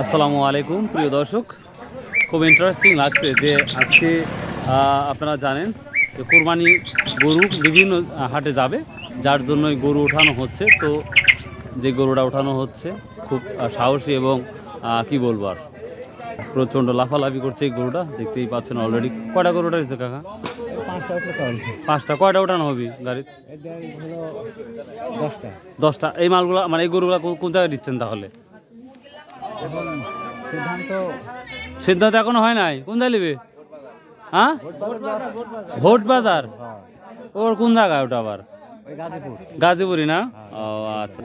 আসসালামু আলাইকুম প্রিয় দর্শক, খুব ইন্টারেস্টিং লাগছে যে আজকে আপনারা জানেন যে কোরবানি গরু বিভিন্ন হাটে যাবে, যার জন্যই গরু ওঠানো হচ্ছে। তো যে গরুটা ওঠানো হচ্ছে খুব সাহসী এবং কি বলবো আর প্রচণ্ড লাফালাফি করছে এই গরুটা, দেখতেই পাচ্ছেন অলরেডি। কয়টা গরুটা দিচ্ছে কাকা? পাঁচটা। কয়টা ওঠানো হবে গাড়ি? 10টা। এই মালগুলা মানে এই গরুগুলা কোন জায়গায় দিচ্ছেন তাহলে? সিদ্ধান্ত এখনো হয় নাই। কোন জায়গায় নেবে? হ্যাঁ, ভোট বাজার। ওর কোন জায়গায় ওটা আবার? গাজীপুরি না? ও আচ্ছা।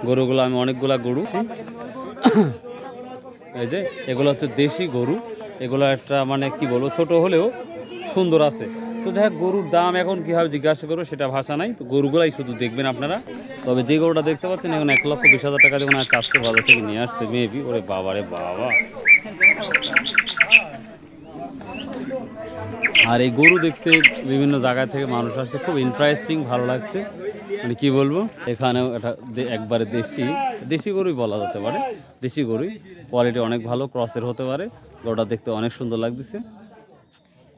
গরুগুলো আমি অনেকগুলা গরু, এই যে এগুলো হচ্ছে দেশি গরু। এগুলো একটা মানে কি বলবো, ছোট হলেও সুন্দর আছে। তো যাই হোক, গরুর দাম এখন কীভাবে জিজ্ঞাসা করবো সেটা ভাষা নাই। তো গরুগুলাই শুধু দেখবেন আপনারা। তবে যে গরুটা দেখতে পাচ্ছেন এখন 1,20,000 টাকা দিয়ে আর চাষকে বাজার থেকে নিয়ে আসছে মেবি। ওরে বাবা রে বাবা! আর এই গরু দেখতে বিভিন্ন জায়গা থেকে মানুষ আসছে, খুব ইন্টারেস্টিং, ভালো লাগছে। মানে কি বলবো, এখানেও এটা একবারে দেশি গরুই বলা যেতে পারে। দেশি গরুই, কোয়ালিটি অনেক ভালো, ক্রসের হতে পারে। গরুটা দেখতে অনেক সুন্দর লাগতেছে।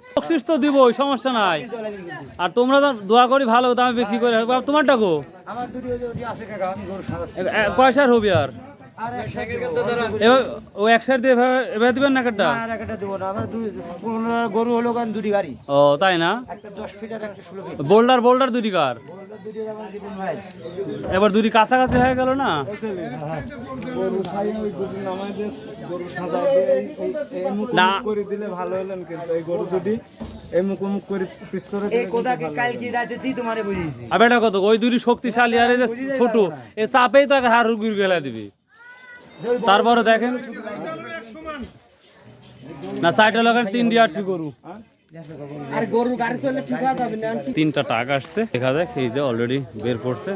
বকশিস তো দিবই, সমস্যা নাই। আর তোমরা তো দোয়া করি ভালো দামে বিক্রি করে। তোমারটা গো কয়সার হবি? আর এবার ও এক সাইড দিয়ে এভাবে দিবেন না কাটটা? গরু হলো দুটি গাড়ি। ও তাই না? বোল্ডার দুটি কার? এবার দুটি কাছাকাছি হয়ে গেল না? না করে দিলে ভালো হলেন, কিন্তু এই গরু দুটি এই মুখোমুখ করে পিস্তরে এটা কত? ওই দুটি শক্তিশালী আর এই যে ছোট, এ চাপেই তো হার গুড় গেলা দিবি। তারপরে দেখেন না, সাইডে লাগান 3টি 8টি গরু। আর গরু গাড়ি চললে ঠিক হয়ে যাবে না। 3টা টাক আসছে, দেখা যাক। এই যে অলরেডি বের করছে,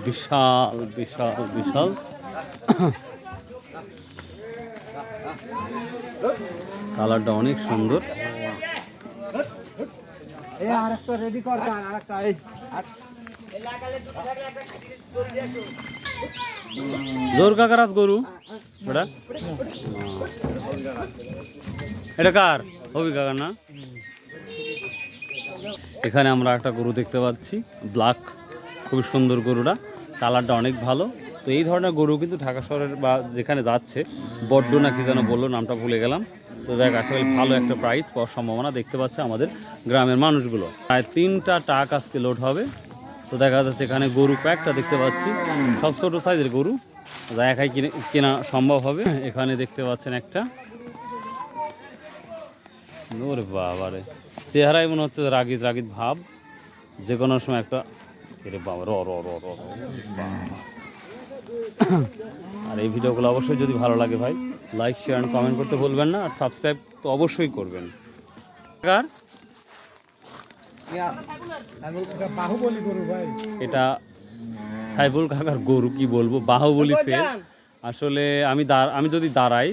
বিশাল বিশাল বিশাল। কালারটা অনেক সুন্দর। আরেকটা রেডি কর, আরেকটা এই জোর কাকারাজ গরু এটা। এটা কার? হবি কাকার না? এখানে আমরা একটা গরু দেখতে পাচ্ছি, ব্ল্যাক, খুবই সুন্দর গরুটা, কালারটা অনেক ভালো। তো এই ধরনের গরু কিন্তু ঢাকা শহরের বা যেখানে যাচ্ছে, বড্ড না কি যেন বললো, নামটা ভুলে গেলাম। তো দেখ, আসলে ভালো একটা প্রাইস পাওয়ার সম্ভাবনা দেখতে পাচ্ছে আমাদের গ্রামের মানুষগুলো। প্রায় 3টা টাক আজকে লোড হবে। তো দেখা যাচ্ছে এখানে গরু কয়েকটা দেখতে পাচ্ছি, সব ছোটো সাইজের গরু, যা একাই কেনা সম্ভব হবে। এখানে দেখতে পাচ্ছেন একটা, ওরে বাবারে, চেহারাই মনে হচ্ছে রাগিদ ভাব, যে কোনো সময় একটা বাবা র র র র। আর এই ভিডিওগুলো অবশ্যই যদি ভালো লাগে ভাই, লাইক শেয়ার অ্যান্ড কমেন্ট করতে ভুলবেন না। আর সাবস্ক্রাইব তো অবশ্যই করবেন। এটা সাইফুল কাকার গরু, কি বলবো, বাহুবলী ফেল। আসলে আমি যদি দাঁড়াই,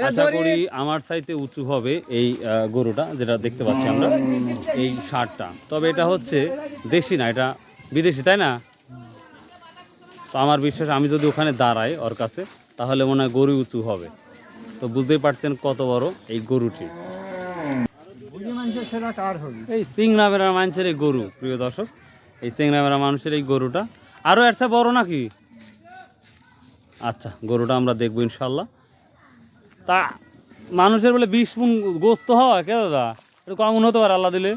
আশা করি আমার চাইতে উঁচু হবে এই গরুটা, যেটা দেখতে পাচ্ছি আমরা, এই ষাঁড়টা। তবে এটা হচ্ছে দেশি না, এটা বিদেশি, তাই না? তো আমার বিশ্বাস, আমি যদি ওখানে দাঁড়াই ওর কাছে, তাহলে মনে হয় গরু উঁচু হবে। তো বুঝতেই পারছেন কত বড় এই গরুটি। এই সিংড়ামেরা মানুষের এই গরু, প্রিয় দর্শক, এই সিংড়ামেরা মানুষের এই গরুটা আরও একটা বড় নাকি? আচ্ছা, গরুটা আমরা দেখবো ইনশাল্লাহ। তা মানুষের বলে 20 মণ গোস্ত হয় কে দাদা? একটু কমন হতে পারে আল্লাহ দিলে।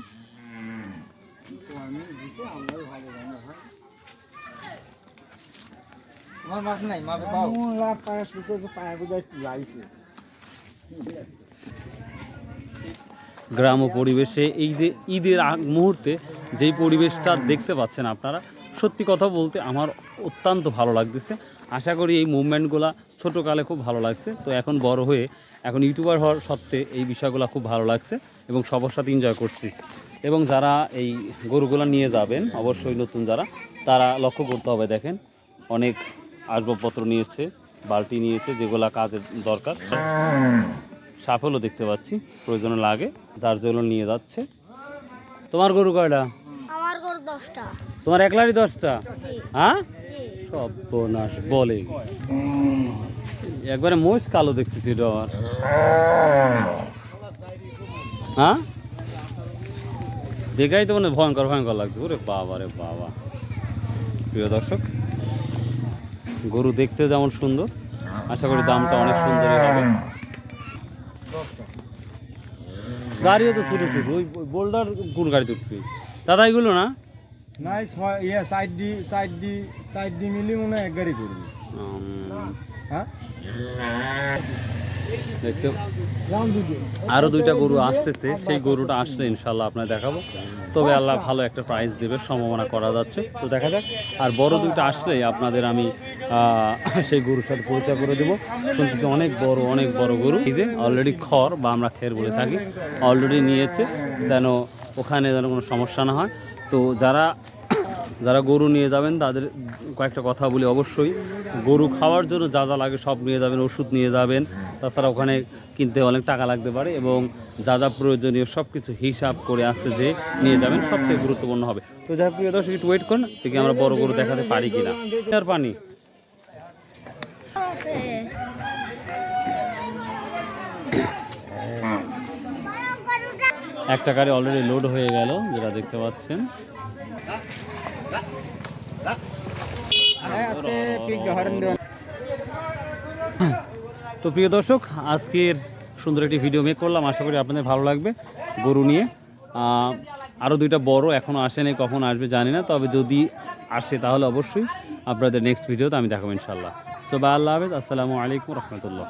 গ্রাম ও পরিবেশে এই যে ঈদের মুহূর্তে যেই পরিবেশটা দেখতে পাচ্ছেন আপনারা, সত্যি কথা বলতে আমার অত্যন্ত ভালো লাগতেছে। আশা করি এই মুভমেন্টগুলো ছোটোকালে খুব ভালো লাগছে, তো এখন বড় হয়ে এখন ইউটিউবার হওয়ার সত্ত্বে এই বিষয়গুলো খুব ভালো লাগছে এবং সবার সাথে এনজয় করছি। এবং যারা এই গরুগুলো নিয়ে যাবেন, অবশ্যই নতুন যারা, তারা লক্ষ্য করতে হবে। দেখেন, অনেক আসবাবপত্র নিয়েছে, বালতি নিয়েছে, যেগুলো কাজের দরকার। সাফলও দেখতে পাচ্ছি, প্রয়োজনে লাগে, যার জন্য নিয়ে যাচ্ছে। তোমার গরু কয়টা? আমার গরু 10টা। তোমার একলারই 10টা? হ্যাঁ, সর্বনাশ বলে। একবারে মোষ কালো দেখতেছি এটা আমার। হ্যাঁ, দেখাই তো মানে ভয়ঙ্কর ভয়ঙ্কর লাগছে। ওরে বাবা রে বাবা। প্রিয় দর্শক, গরু দেখতে যেমন সুন্দর, আশা করি দামটা অনেক সুন্দরই হবে। গাড়িও তো ছোটো ছোটো, ওই বোল্ডার কোন গাড়িতে উঠবি দাদা এগুলো না? নাই সাইড ডি মিলি মনে হয় এক গাড়ি করবি। হ্যাঁ দেখতে আরও দুইটা গরু আসতেছে, সেই গরুটা আসলে ইনশাল্লাহ আপনার দেখাবো। তবে আল্লাহ ভালো একটা প্রাইস দেবে সম্ভাবনা করা যাচ্ছে, তো দেখা যাক। আর বড় দুইটা আসলেই আপনাদের আমি সেই গরুর সাথে পরিচয় করে দেবো। শুনতেছি অনেক বড় গরু, এই যে অলরেডি খড় বা আমরা খের বলে থাকি অলরেডি নিয়েছে, যেন ওখানে যেন কোনো সমস্যা না হয়। তো যারা গরু নিয়ে যাবেন তাদের কয়েকটা কথা বলি। অবশ্যই গরু খাওয়ার জন্য যা যা লাগে সব নিয়ে যাবেন, ওষুধ নিয়ে যাবেন। তাছাড়া ওখানে কিনতে অনেক টাকা লাগতে পারে, এবং যা যা প্রয়োজনীয় সব কিছু হিসাব করে আসতে যে নিয়ে যাবেন, সব থেকে গুরুত্বপূর্ণ হবে। তো যাই হোক প্রিয় দর্শক, একটু ওয়েট করুন, দেখি আমরা বড় গরু দেখাতে পারি কিনা। আর পানি একটা গাড়ি অলরেডি লোড হয়ে গেল, যেটা দেখতে পাচ্ছেন। তো প্রিয় দর্শক, আজকের সুন্দর একটি ভিডিও মেক করলাম, আশা করি আপনাদের ভালো লাগবে। গরু নিয়ে আরও দুইটা বড় এখনও আসেনি, কখন আসবে জানি না, তবে যদি আসে তাহলে অবশ্যই আপনাদের নেক্সট ভিডিওতে আমি দেখাবো ইনশাল্লাহ। সো বাই, আল্লাহ হাফেজ, আসসালামু আলাইকুম রহমতুল্লাহ।